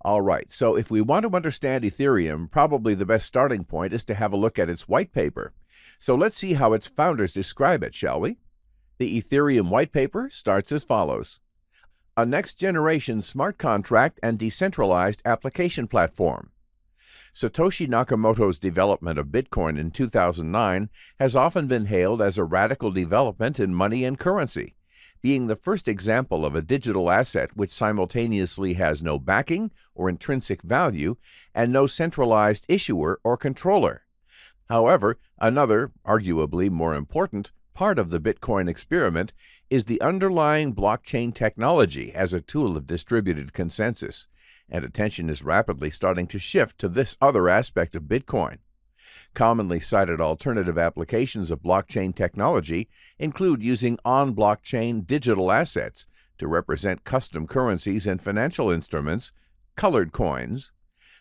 All right, so if we want to understand Ethereum, probably the best starting point is to have a look at its white paper. So let's see how its founders describe it, shall we? The Ethereum white paper starts as follows. A next-generation smart contract and decentralized application platform. Satoshi Nakamoto's development of Bitcoin in 2009 has often been hailed as a radical development in money and currency, being the first example of a digital asset which simultaneously has no backing or intrinsic value and no centralized issuer or controller. However, another, arguably more important, part of the Bitcoin experiment is the underlying blockchain technology as a tool of distributed consensus, and attention is rapidly starting to shift to this other aspect of Bitcoin. Commonly cited alternative applications of blockchain technology include using on-blockchain digital assets to represent custom currencies and financial instruments, colored coins,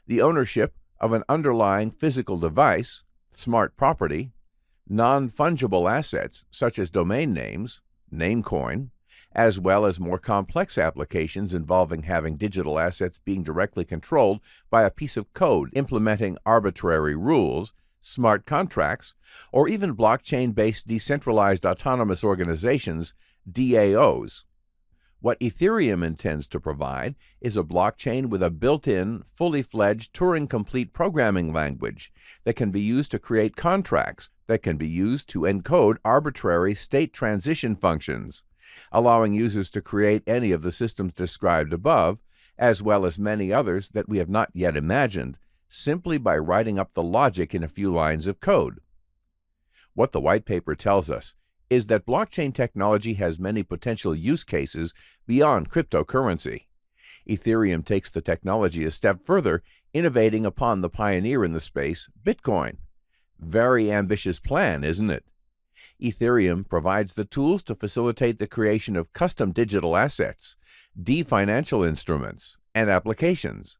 the ownership of an underlying physical device, smart property, non-fungible assets such as domain names, Namecoin, as well as more complex applications involving having digital assets being directly controlled by a piece of code implementing arbitrary rules, smart contracts, or even blockchain-based decentralized autonomous organizations, DAOs. What Ethereum intends to provide is a blockchain with a built-in, fully-fledged Turing-complete programming language that can be used to create contracts that can be used to encode arbitrary state transition functions, allowing users to create any of the systems described above, as well as many others that we have not yet imagined, simply by writing up the logic in a few lines of code. What the white paper tells us is that blockchain technology has many potential use cases beyond cryptocurrency. Ethereum takes the technology a step further, innovating upon the pioneer in the space, Bitcoin. Very ambitious plan, isn't it? Ethereum provides the tools to facilitate the creation of custom digital assets, financial instruments, and applications.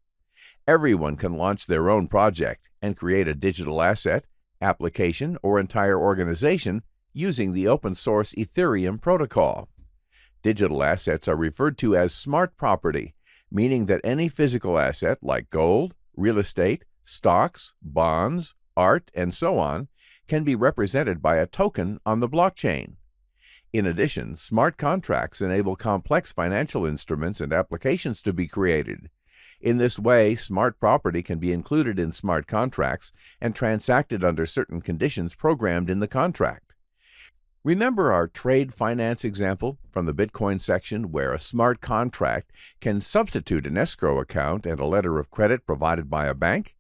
Everyone can launch their own project and create a digital asset, application, or entire organization using the open-source Ethereum protocol. Digital assets are referred to as smart property, meaning that any physical asset like gold, real estate, stocks, bonds, art, and so on can be represented by a token on the blockchain. In addition, smart contracts enable complex financial instruments and applications to be created. In this way, smart property can be included in smart contracts and transacted under certain conditions programmed in the contract. Remember our trade finance example from the Bitcoin section where a smart contract can substitute an escrow account and a letter of credit provided by a bank?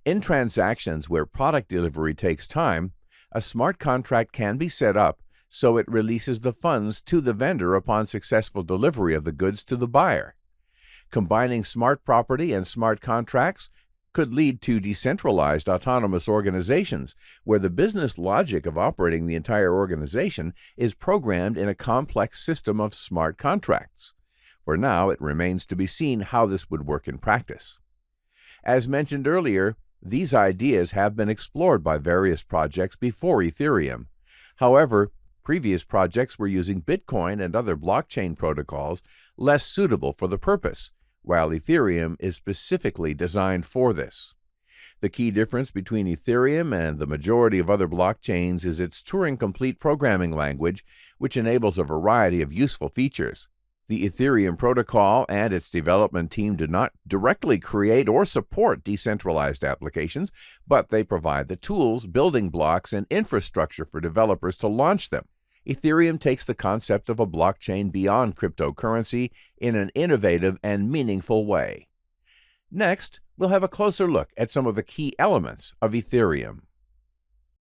In transactions where product delivery takes time, a smart contract can be set up so it releases the funds to the vendor upon successful delivery of the goods to the buyer. Combining smart property and smart contracts could lead to decentralized autonomous organizations where the business logic of operating the entire organization is programmed in a complex system of smart contracts. For now, it remains to be seen how this would work in practice. As mentioned earlier, these ideas have been explored by various projects before Ethereum. However, previous projects were using Bitcoin and other blockchain protocols less suitable for the purpose, while Ethereum is specifically designed for this. The key difference between Ethereum and the majority of other blockchains is its Turing-complete programming language, which enables a variety of useful features. The Ethereum protocol and its development team do not directly create or support decentralized applications, but they provide the tools, building blocks, and infrastructure for developers to launch them. Ethereum takes the concept of a blockchain beyond cryptocurrency in an innovative and meaningful way. Next, we'll have a closer look at some of the key elements of Ethereum.